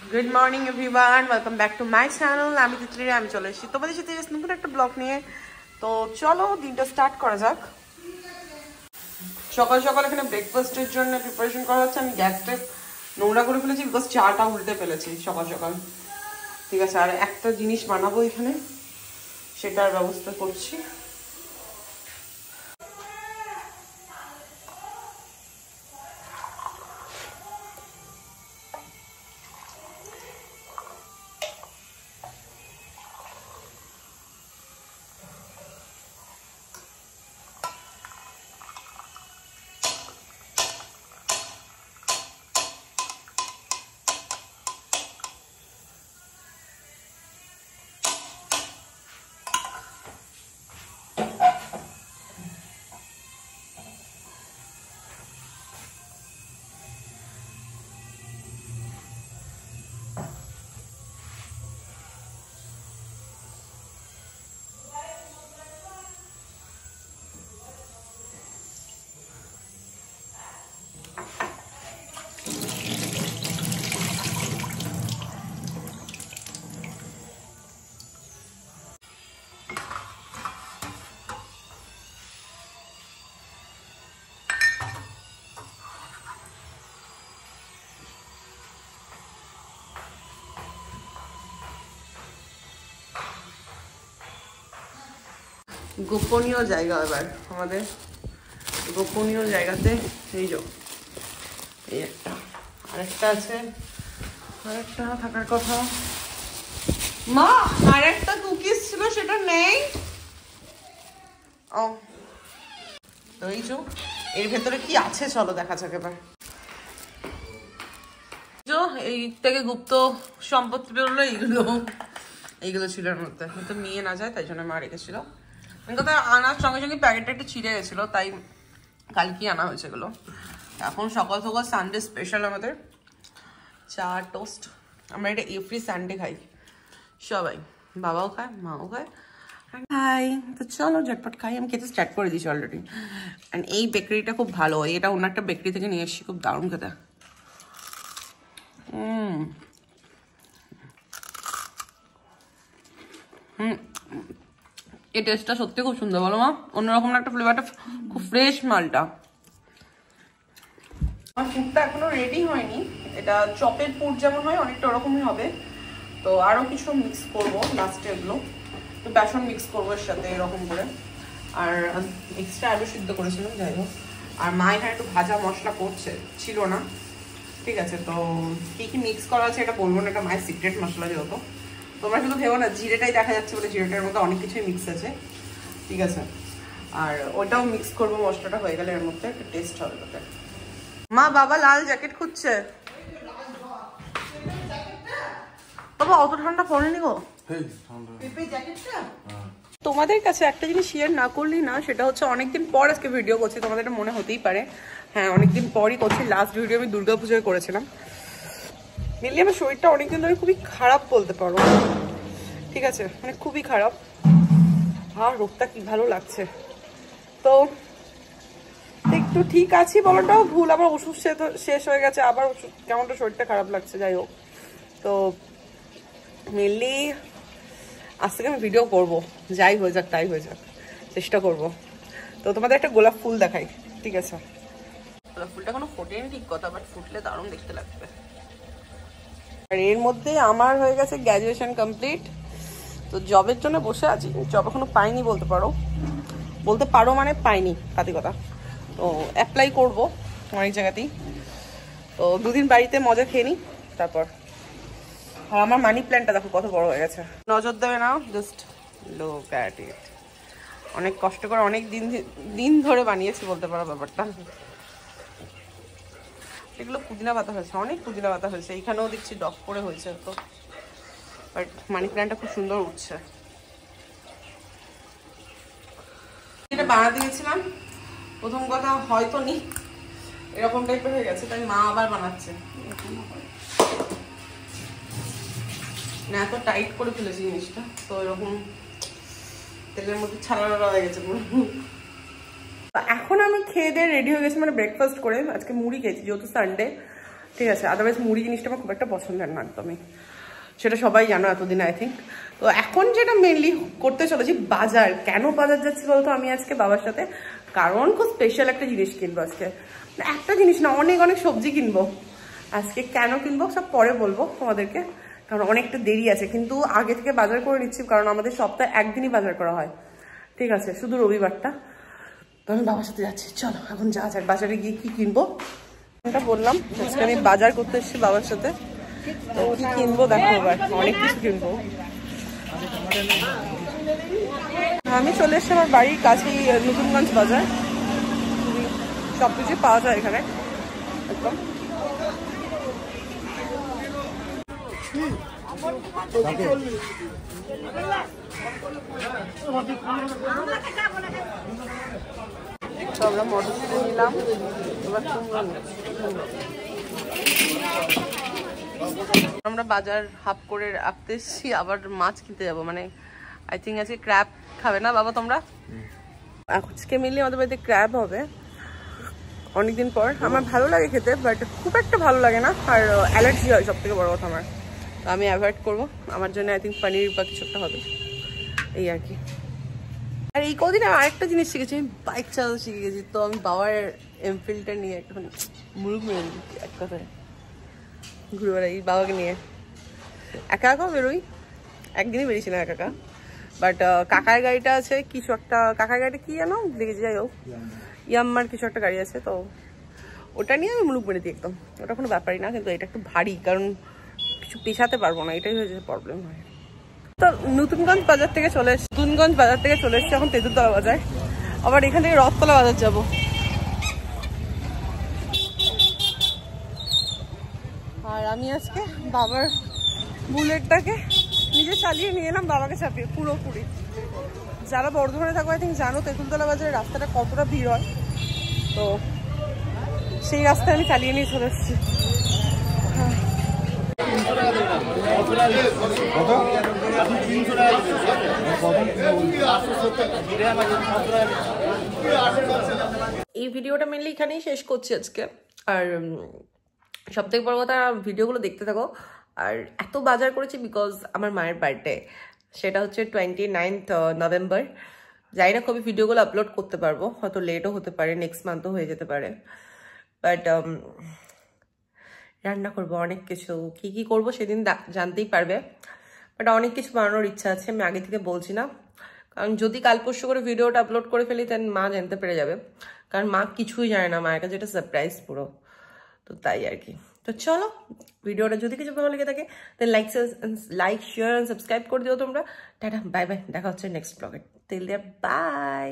Good morning everyone, welcome back to my channel. আমি তিতলি, আমি চলে এসেছি তোমাদের সাথে নতুন একটা ব্লগ নিয়ে। তো চলো দিনটা স্টার্ট করা যাক। সকাল সকাল এখানে ব্রেকফাস্টের জন্য প্রিপারেশন করা হচ্ছে। আমি গ্যাসটা নোংরা করে ফেলেছি বিকজ চাটা উল্টে ফেলেছি সকাল সকাল। ঠিক আছে, আর একটা জিনিস বানাবো এখানে, সেটার ব্যবস্থা করছি। গোপনীয় জায়গা, এবার আমাদের গোপনীয় জায়গাতে এই যে এই একটা আরেকটা আছে, আরেকটা থাকার কথা। মা, আরেকটা কুকিজ ছিল সেটা নেই। ও তো এই যে এর ভেতরে কি আছে চলো দেখা যাক এবার। এই থেকে গুপ্ত সম্পত্তি বেরোলো, এইগুলো ছিল এর মধ্যে, হয়তো নিয়ে না যায় তাই জন্য মা রেখেছিল। কথা আনার সঙ্গে সঙ্গে প্যাকেটটা একটু ছিঁড়ে গেছিলো, তাই কালকে আনা হয়েছে এগুলো। এখন সকাল সকাল সানডে স্পেশাল আমাদের চা টোস্ট। আমরা এটা এভরি সানডে খাই সবাই, বাবাও খায়, মাও খায়। হাই, তো চলো ঝটপট খাই। আমি খেতে স্টার্ট করে দিয়েছি অলরেডি। অ্যান্ড এই বেকারিটা খুব ভালো, এটা অন্য একটা বেকারি থেকে নিয়ে এসেছি, খুব দারুণ খেতে। এই টেস্টটা সত্যি খুব সুন্দর, বলো মা? অন্যরকম একটা ফ্লেভারটা, খুব ফ্রেশ মালটা। আমার পুরটা এখনো রেডি হয়নি, এটা চপের পুর যেমন হয় অনেকটা ওরকমই হবে। তো আরো কিছু মিক্স করবো লাস্টে, এগুলো তো বেসন মিক্স করবো এর সাথে এরকম করে। আর এক্সট্রা আলু সিদ্ধ করেছিলাম, যাই হোক। আর মা এখানে একটু ভাজা মশলা করছে, ছিল না। ঠিক আছে, তো কি কি মিক্স করা আছে এটা বলবো না, এটা মায়ের সিক্রেট মশলা যেহেতু। তোমরা শুধু ভেবো না জিরেটাই দেখা যাচ্ছে বলে, জিরেটার মধ্যে অনেক কিছুই মিক্স আছে। ঠিক আছে, আর ওটাও মিক্স করবো, মশলাটা হয়ে গেলে এর মধ্যে একটা টেস্ট হবে ওটা। মা, বাবা লাল জ্যাকেট খুঁজছে। বাবা অত ঠান্ডা পড়েনি গো। তোমাদের কাছে একটা জিনিস শেয়ার না করলেই না, সেটা হচ্ছে অনেকদিন পর আজকে ভিডিও করছি, তোমাদের এটা মনে হতেই পারে। হ্যাঁ, অনেকদিন পরই করছি। লাস্ট ভিডিও আমি দুর্গাপুজোয় করেছিলাম। মেনলি আমার শরীরটা অনেকদিন ধরে খুবই খারাপ বলতে পারো। ঠিক আছে, মানে খুবই খারাপ। আর রোগটা কি ভালো লাগছে, তো একটু ঠিক আছি বলাটাও ভুল। আবার ওষুধ শেষ হয়ে গেছে, আবার ওষুধ কেমনটা শরীরটা খারাপ লাগছে। যাই হোক, তো মেনলি আজ থেকে আমি ভিডিও করবো, যাই হয়ে যাক তাই হয়ে যাক, চেষ্টা করব। তো তোমাদের একটা গোলাপ ফুল দেখাই, ঠিক আছে? গোলাপ ফুলটা কোনো ফোটেনি ঠিক কথা, বাট ফুটলে দারুণ দেখতে লাগবে। আর এর মধ্যে আমার হয়ে গেছে গ্র্যাজুয়েশন কমপ্লিট। তো জবের জন্য বসে আছি, জব এখনো পাইনি বলতে পারো। বলতে পারো মানে পাইনি, কাতি কথা। তো অ্যাপ্লাই করবো অনেক জায়গাতেই। তো দুদিন বাড়িতে মজা খেয়ে নিই, তারপর। আর আমার মানি প্ল্যান্টটা দেখো কত বড় হয়ে গেছে, নজর দেবে না, জাস্ট লুক অ্যাট ইট। অনেক কষ্ট করে অনেক দিন ধরে বানিয়েছি বলতে পারো ব্যাপারটা। এগুলো পুদিনা পাতা হয়েছে, অনেক পুদিনা পাতা হয়েছে, এইখানেও দেখছি ডক করে হয়েছে। তো বাট মানি প্ল্যান্টটা খুব সুন্দর উঠছে। এটা বানাতে দিয়েছিলাম, প্রথম কথা হয়তো নি এরকম টাইপের হয়ে গেছে, তাই মা আবার বানাচ্ছে। না, এত টাইট করে ফেলেছি জিনিসটা, তো এরকম তেলের মধ্যে ছাড়া হয়ে গেছে পুরো। এখন আমি খেয়ে দিয়ে রেডি হয়ে গেছি, মানে ব্রেকফাস্ট করে। আজকে মুড়ি খেয়েছি যেহেতু সানডে। ঠিক আছে। আদারওয়াইজ মুড়ি জিনিসটা আমার খুব একটা পছন্দের না একদমই, সেটা সবাই জানো এতদিন আই থিঙ্ক। তো এখন যেটা মেনলি করতে চলেছি বাজার। কেন বাজার যাচ্ছি বলতো আমি আজকে বাবার সাথে? কারণ খুব স্পেশাল একটা জিনিস কিনবো আজকে। একটা জিনিস না, অনেক অনেক সবজি কিনবো আজকে। কেন কিনবো সব পরে বলবো তোমাদেরকে, কারণ অনেকটা দেরি আছে। কিন্তু আগে থেকে বাজার করে নিচ্ছি, কারণ আমাদের সপ্তাহে একদিনই বাজার করা হয়, ঠিক আছে, শুধু রবিবারটা। তো আমি বাবার সাথে যাচ্ছি, চলো এখন যা যাক বাজারে গিয়ে কি কিনবো। এটা বললাম আজকে আমি বাজার করতে এসেছি বাবার সাথে। তো কি কিনবো দেখো, এবার অনেক কিছু কিনবো। আমি চলে এসেছি আমার বাড়ির কাছেই নতুনগঞ্জ বাজার, সব কিছুই পাওয়া যায় এখানে একদম। তো আমরা মটরশুঁটি নিলাম, এবার আমরা বাজার হাফ করে রাখতে এসেছি, আবার মাছ কিনতে যাবো। মানে আই থিঙ্ক আজকে ক্র্যাব খাবে না বাবা তোমরা? আজকে মিলিয়ে আমাদের বাড়িতে ক্র্যাব হবে অনেকদিন পর। আমার ভালো লাগে খেতে, বাট খুব একটা ভালো লাগে না, আর অ্যালার্জি হয় সব থেকে বড় কথা আমার। তো আমি অ্যাভয়েড করবো, আমার জন্য আই থিঙ্ক পনির বা কিছু একটা হবে, এই আর কি। আর এই কদিন আমি আরেকটা জিনিস শিখেছি, আমি বাইক চালাতে শিখে গেছি। তো আমি বাবার এমফিল্ডটা নিয়ে একটুখানি মুরুগ মেরে দিই, এক কথায় ঘুরে বেড়াই বাবাকে নিয়ে। একা একাও বেরোই, একদিনই বেরিয়েছি না একা একা। বাট কাকার গাড়িটা আছে, কিছু একটা কাকার গাড়িটা কি জানো দেখেছি, যাই হোক ইয়াম্মার কিছু একটা গাড়ি আছে, তো ওটা নিয়ে আমি মুরুগ মেরে দিই একদম। ওটা কোনো ব্যাপারই না, কিন্তু এটা একটু ভারী, কারণ কিছু পেছাতে পারবো না, এটাই হয়েছে প্রবলেম হয়। তো নতুনগঞ্জ বাজার থেকে চলে এসছি, এখন তেঁতুলতলা বাজার। আবার এখান থেকে রথতলা বাজার যাব। আর আমি আজকে বাবার বুলেটটাকে নিজে চালিয়ে নিয়ে এলাম, বাবাকে চাপিয়ে পুরোপুরি। যারা বর্ধমানে থাকো আই থিঙ্ক জানো তেঁতুলতলা বাজারের রাস্তাটা কতটা ভিড় হয়, তো সেই রাস্তায় আমি চালিয়ে নিয়ে চলে এসেছি। এই ভিডিওটা মেনলি এখানেই শেষ করছি আজকে। আর সব থেকে বড় কথা, ভিডিওগুলো দেখতে থাকো। আর এত বাজার করেছি বিকজ আমার মায়ের বার্থডে, সেটা হচ্ছে 29 নভেম্বর। যাই না কবে ভিডিওগুলো আপলোড করতে পারবো, হয়তো লেটও হতে পারে, নেক্সট মান্থও হয়ে যেতে পারে। বাট রান্না করবো অনেক কিছু, কি কি করবো সেদিন জানতেই পারবে। বাট অনেক কিছু বানানোর ইচ্ছা আছে, আমি আগে থেকে বলছি না, কারণ যদি কাল পরশু করে ভিডিওটা আপলোড করে ফেলি দেন মা জানতে পেরে যাবে। কারণ মা কিছুই জানে না, মায়ের কাছে এটা সারপ্রাইজ পুরো। তো তাই আর কি। তো চলো, ভিডিওটা যদি কিছু ভালো লেগে থাকে দেন লাইক শেয়ার সাবস্ক্রাইব করে দিও তোমরা। টাটা, বাই বাই, দেখা হচ্ছে নেক্সট ব্লগে। Till there, by.